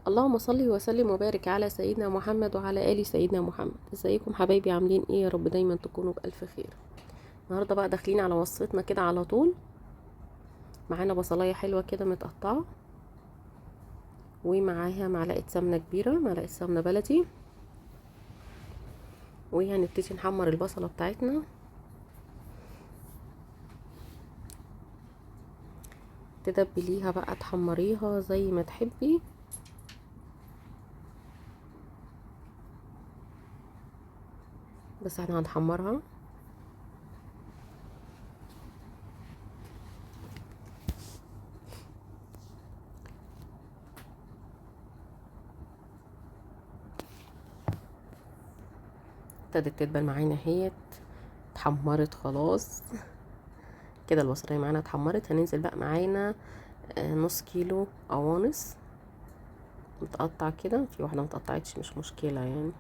اللهم صل وسلم وبارك على سيدنا محمد وعلى آل سيدنا محمد. ازيكم حبايبي؟ عاملين ايه؟ يا رب دايما تكونوا بألف خير. النهارده بقى داخلين على وصفتنا كده على طول. معانا بصلايه حلوه كده متقطعه، ومعاها معلقه سمنه كبيره، معلقه سمنه بلدي. وهنبتدي نحمر البصله بتاعتنا. تدبليها بقى، تحمريها زي ما تحبي. بس احنا هنحمرها. ابتدت تدبل معانا اهيت، اتحمرت خلاص كده. البصلايه معانا اتحمرت. هننزل بقى معانا نص كيلو قوانص متقطع كده. في واحده متقطعتش، مش مشكله يعني.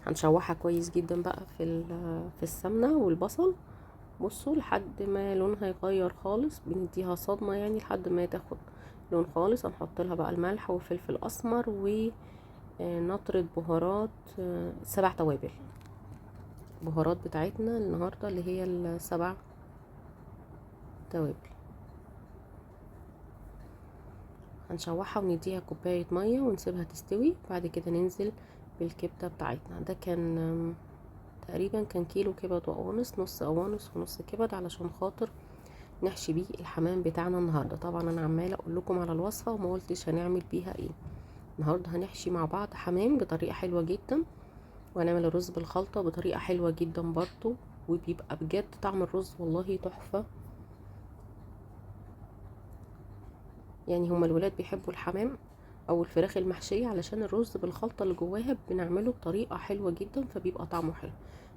هنشوحها كويس جدا بقى في السمنه والبصل. بصوا لحد ما لونها يغير خالص، بنديها صدمه يعني لحد ما تاخد لون خالص. هنحط لها بقى الملح وفلفل اسمر ونطرة بهارات، 7 توابل. بهارات بتاعتنا النهارده اللي هي ال7 توابل. هنشوحها ونديها كوبايه ميه ونسيبها تستوي. بعد كده ننزل بالكبده بتاعتنا. ده كان تقريبا كان كيلو كبد وقوانص، نص قوانص ونص كبد، علشان خاطر نحشي بيه الحمام بتاعنا النهارده. طبعا انا عماله اقول لكم على الوصفه وما قلتش هنعمل بيها ايه. النهارده هنحشي مع بعض حمام بطريقه حلوه جدا، وهنعمل الرز بالخلطه بطريقه حلوه جدا برضو، وبيبقى بجد طعم الرز والله تحفه. يعني هما الولاد بيحبوا الحمام او الفراخ المحشيه علشان الرز بالخلطه اللي جواها بنعمله بطريقه حلوه جدا، فبيبقى طعمه حلو.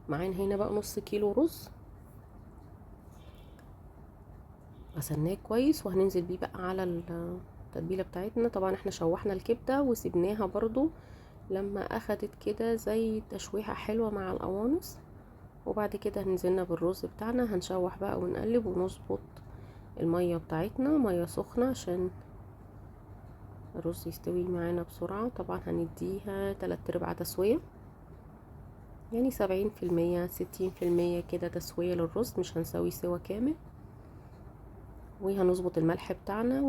معانا هنا بقى نص كيلو رز غسلناه كويس، وهننزل بيه بقى على التتبيله بتاعتنا. طبعا احنا شوحنا الكبده وسيبناها برضو لما اخدت كده زي تشويحه حلوه مع القوانص. وبعد كده نزلنا بالرز بتاعنا، هنشوح بقى ونقلب ونظبط الميه بتاعتنا، ميه سخنه عشان الرز يستوي معانا بسرعه. طبعا هنديها 3/4 تسويه، يعني 70% 60% كده تسويه للرز، مش هنسوي سوا كامل. وهنظبط الملح بتاعنا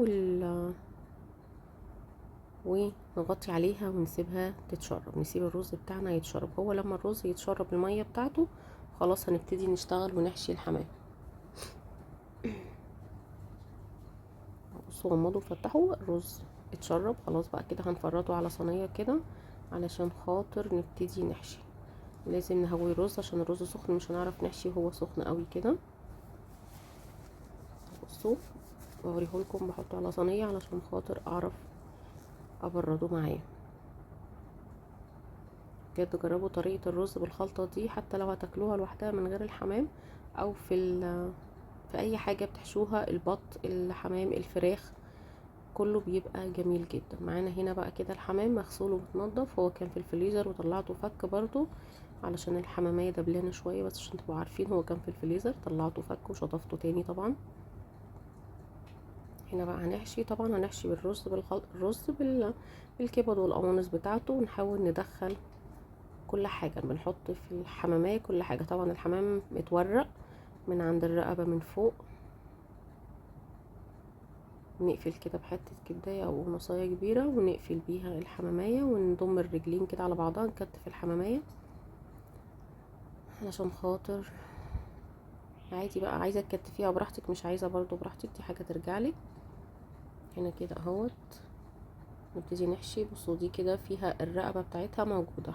ونغطي عليها ونسيبها تتشرب. نسيب الرز بتاعنا يتشرب. هو لما الرز يتشرب المية بتاعته خلاص هنبتدي نشتغل ونحشي الحمام. بصوا، غمضوا وفتحوا، الرز اتشرب خلاص. بقى كده هنفرده على صينية كده علشان خاطر نبتدي نحشي. لازم نهوي الرز عشان الرز سخن، مش هنعرف نحشي وهو سخن قوي كده. بصوا بوريهولكم، بحطه على صينية علشان خاطر اعرف ابرده معايا. بجد جربوا طريقة الرز بالخلطة دي، حتى لو هتاكلوها لوحدها من غير الحمام، او في اي حاجة بتحشوها، البط، الحمام، الفراخ، كله بيبقى جميل جدا. معانا هنا بقى كده الحمام مغسول ومتنضف. هو كان في الفريزر وطلعته فك برضو علشان الحمامية دبلانة شوية، بس عشان تبقوا عارفين هو كان في الفريزر. طلعته فك وشطفته تاني طبعا. هنا بقى هنحشي. طبعا هنحشي بالرز الرز بالكبد والقوانص بتاعته، ونحاول ندخل كل حاجة بنحط في الحمامية. كل حاجة طبعا الحمام متورق من عند الرقبة من فوق. نقفل كده بحتة كبداية او نصاية كبيرة ونقفل بيها الحمامية، ونضم الرجلين كده على بعضها، نكتف الحمامية علشان خاطر عادي بقى. عايزة تكتفيها براحتك، مش عايزة برضو براحتك، دي حاجة ترجعلك. هنا كده اهوت نبتدي نحشي. بصوا دي كده فيها الرقبة بتاعتها موجودة،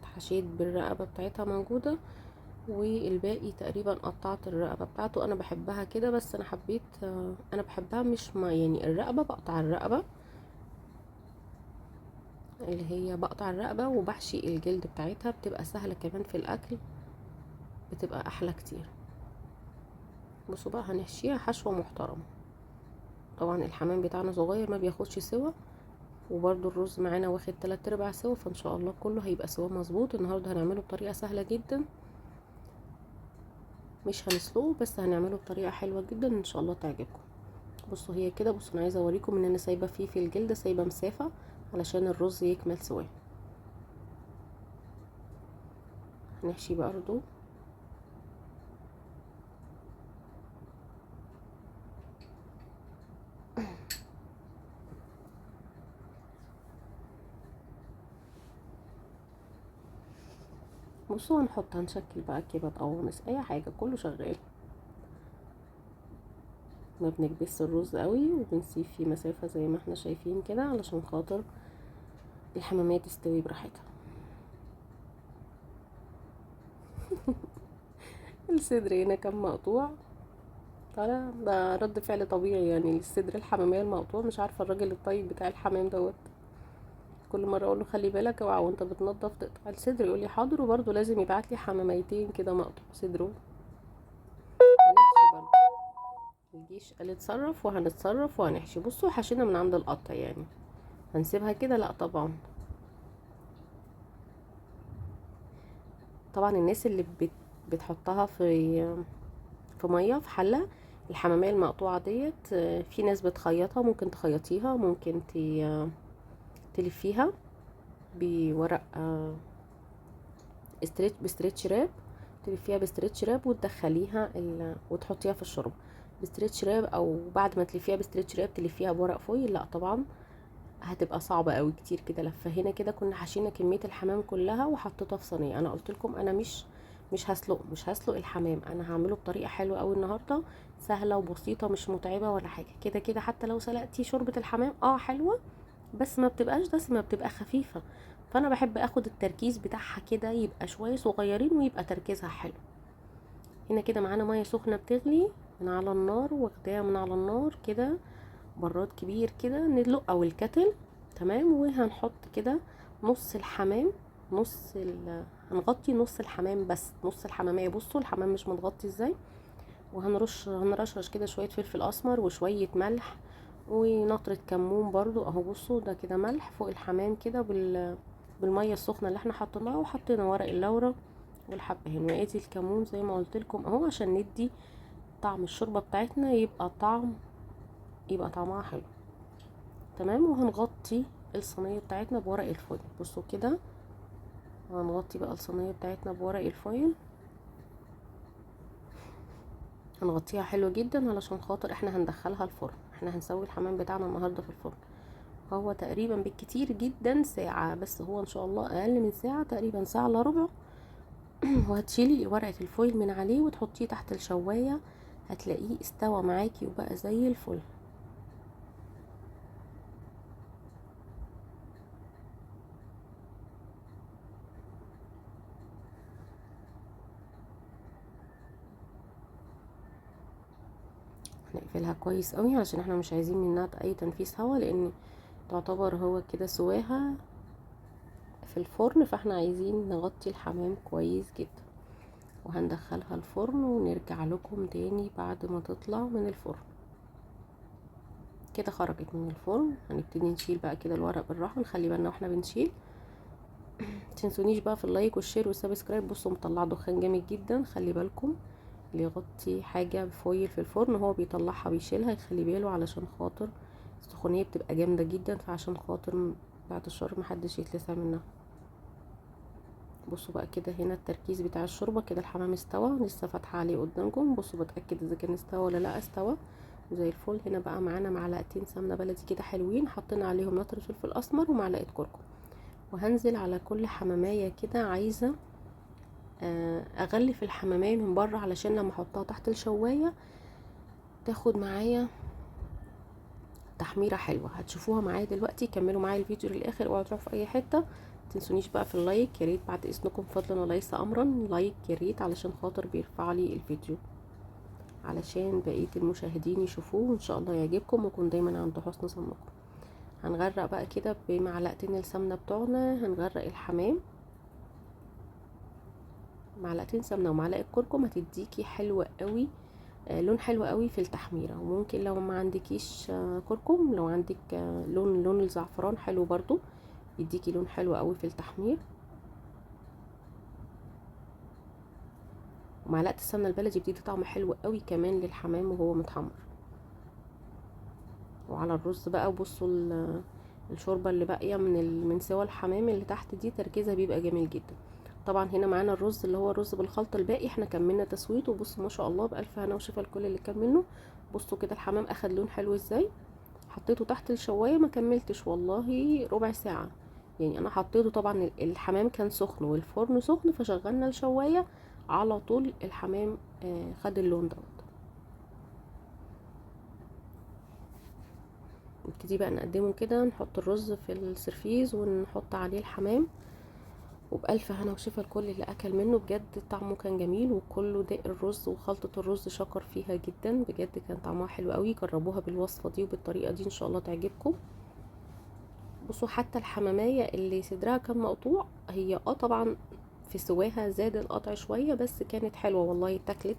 حشيت بالرقبة بتاعتها موجودة، والباقي تقريبا قطعت الرقبة بتاعته. انا بحبها كده، بس انا حبيت، انا بحبها مش ما يعني الرقبة، بقطع الرقبة اللي هي بقطع الرقبة وبحشي الجلد بتاعتها، بتبقى سهلة كمان في الاكل، بتبقى احلى كتير. بصوا بقى هنحشيها حشوة محترمة. طبعا الحمام بتاعنا صغير ما بياخدش سوا، وبرده الرز معانا واخد 3/4 سوا، فان شاء الله كله هيبقى سوا مظبوط. النهارده هنعمله بطريقة سهلة جدا، مش هنسلقه، بس هنعمله بطريقة حلوة جدا ان شاء الله تعجبكم. بصوا هي كده. بصوا انا عايزه اوريكم ان انا سايبه فيه في الجلد، سايبه مسافه علشان الرز يكمل سواه. هنحشي برضو بصوا هنشكل بقى كبد قوانص اي حاجه، كله شغال. ما بنكبس الرز قوي وبنسيب فيه مسافه زي ما احنا شايفين كده علشان خاطر الحمامية تستوي براحتها. الصدر هنا كان مقطوع، طالع ده رد فعل طبيعي يعني للصدر الحمامية المقطوع. مش عارفة الراجل الطيب بتاع الحمام دوت، كل مرة اقول له خلي بالك اوعى وانت بتنضف تقطع الصدر، يقول لي حاضر، وبرضه لازم يبعت لي حماميتين كده مقطوع صدره. هنحشي برضه، الجيش قال اتصرف وهنتصرف وهنحشي. بصوا حشينا من عند القطع يعني، هنسيبها كده؟ لا طبعا. طبعا الناس اللي بتحطها في ميه في حله الحمامية المقطوعة ديت، في ناس بتخيطها، ممكن تخيطيها، ممكن تلفيها بورق بستريتش راب، تلفيها بستريتش راب وتدخليها وتحطيها في الشوربه بستريتش راب، او بعد ما تلفيها بستريتش راب تلفيها بورق فويل. لا طبعا هتبقى صعبه قوي كتير كده لفه. هنا كده كنا حشينا كميه الحمام كلها وحطيتها في صينيه. انا قلت لكم انا مش هسلق الحمام، انا هعمله بطريقه حلوه قوي النهارده، سهله وبسيطه مش متعبه ولا حاجه. كده كده حتى لو سلقتي شوربه الحمام حلوه، بس ما بتبقاش دسمه، بتبقى خفيفه. فانا بحب اخد التركيز بتاعها كده، يبقى شويه صغيرين ويبقى تركيزها حلو. هنا كده معانا ميه سخنه بتغلي من على النار، واخداها من على النار كده براد كبير كده ندلق او الكتل. تمام. وهنحط كده نص الحمام، هنغطي نص الحمام، بس نص الحمامية. بصوا الحمام مش متغطي ازاي. هنرشرش كده شوية فلفل اسمر وشوية ملح ونقطة كمون برضو اهو. بصوا ده كده ملح فوق الحمام كده بالمية السخنة اللي احنا حطيناها، وحطينا ورق اللورة والحبهان وادي الكمون زي ما قلت لكم اهو، عشان ندي طعم الشوربة بتاعتنا، يبقى طعمها حلو. تمام. وهنغطي الصينية بتاعتنا بورق الفويل. بصوا كده هنغطي بقى الصينية بتاعتنا بورق الفويل، هنغطيها حلو جدا علشان خاطر احنا هندخلها الفرن. احنا هنسوي الحمام بتاعنا النهاردة في الفرن، هو تقريبا بالكتير جدا ساعة، بس هو ان شاء الله اقل من ساعة، تقريبا ساعة الا ربع. وهتشيلي ورقة الفويل من عليه وتحطيه تحت الشواية، هتلاقيه استوى معاكي وبقى زي الفل. هنقفلها كويس قوي علشان احنا مش عايزين منها اي تنفيس هوا، لان تعتبر هو كده سواها في الفرن، فاحنا عايزين نغطي الحمام كويس جدا. وهندخلها الفرن ونرجع لكم تاني بعد ما تطلع من الفرن. كده خرجت من الفرن، هنبتدي نشيل بقى كده الورق بالراحه، نخلي بالنا واحنا بنشيل. متنسونيش بقى في اللايك والشير والسبسكرايب. بصوا مطلع دخان جامد جدا، خلي بالكم اللي يغطي حاجه بفويل في الفرن هو بيطلعها بيشيلها يخلي باله، علشان خاطر السخونيه بتبقى جامده جدا، فعشان خاطر بعد الشر محدش يتلسع منها. بصوا بقى كده هنا التركيز بتاع الشوربه كده، الحمام استوى لسه فاتحه عليه قدامكم. بصوا بتاكد اذا كان استوى ولا لا، استوى زي الفل. هنا بقى معانا معلقتين سمنه بلدي كده حلوين، حطينا عليهم نطره فلفل اسمر ومعلقه كركم. وهنزل على كل حمامايه كده، عايزه اغلف الحمامايه من بره علشان لما احطها تحت الشوايه تاخد معايا تحميره حلوه. هتشوفوها معايا دلوقتي، كملوا معايا الفيديو للاخر، اوعوا تروحوا في اي حته. متنسونيش بقى في اللايك، يا ريت بعد اذنكم فضلا وليس امرا، لايك يا ريت علشان خاطر بيرفع لي الفيديو، علشان بقيه المشاهدين يشوفوه وان شاء الله يعجبكم ويكون دايما عند حسن ظنكم. هنغرق بقى كده بمعلقتين السمنه بتوعنا، هنغرق الحمام. معلقتين سمنه ومعلقه كركم هتديكي حلوه قوي، لون حلو قوي في التحميره. وممكن لو ما عندكيش كركم، لو عندك لون الزعفران حلو برضو، يديكي لون حلو قوي في التحمير. ومعلقه السمنه البلدي بتدي طعم حلو قوي كمان للحمام وهو متحمر. وعلى الرز بقى، وبصوا الشوربه اللي باقيه من سوى الحمام اللي تحت دي تركيزها بيبقى جميل جدا. طبعا هنا معانا الرز اللي هو الرز بالخلطه الباقي، احنا كملنا تسويته. بصوا ما شاء الله بالف هنا وشفا لكل اللي كان منه. بصوا كده الحمام اخد لون حلو ازاي. حطيته تحت الشوايه ما كملتش والله ربع ساعه. يعني انا حطيته طبعا الحمام كان سخن والفرن سخن، فشغلنا الشوايه على طول الحمام خد اللون دوت. نبتدي بقى نقدمه كده، نحط الرز في السرفيز ونحط عليه الحمام، وبألف هنا وشفا لكل اللي اكل منه. بجد طعمه كان جميل، وكله داق الرز وخلطة الرز شكر فيها جدا. بجد كان طعمها حلو قوي. جربوها بالوصفة دي وبالطريقة دي ان شاء الله تعجبكم. بصوا حتى الحمامية اللي صدرها كان مقطوع، هي طبعا في سواها زاد القطع شوية، بس كانت حلوة والله اتاكلت،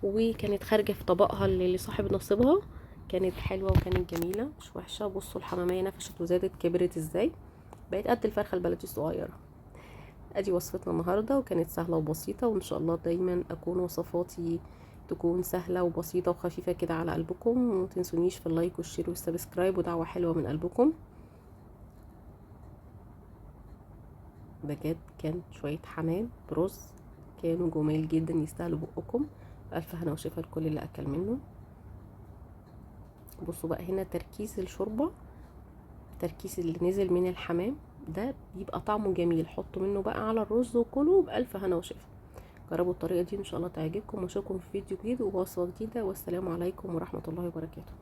وكانت خارجة في طبقها اللي صاحب نصيبها. كانت حلوة وكانت جميلة مش وحشة. بصوا الحمامية نفشت وزادت كبرت ازاي، بقت قد الفرخة البلدي الصغيرة. ادي وصفتنا النهاردة، وكانت سهلة وبسيطة، وان شاء الله دايما اكون وصفاتي تكون سهلة وبسيطة وخفيفة كده على قلبكم. ومتنسونيش في اللايك والشير والسبسكرايب، ودعوة حلوة من قلبكم. بجد كان شوية حمام برز كانوا جمال جدا يستاهلوا بقكم. ألف هنا وشفا لكل اللي أكل منه. بصوا بقى هنا تركيز الشوربة، التركيز اللي نزل من الحمام ده بيبقى طعمه جميل. حطوا منه بقى على الرز وكلوا بألف هنا وشفا. جربوا الطريقة دي إن شاء الله تعجبكم، واشوفكم في فيديو جديد ووصفة جديدة. والسلام عليكم ورحمة الله وبركاته.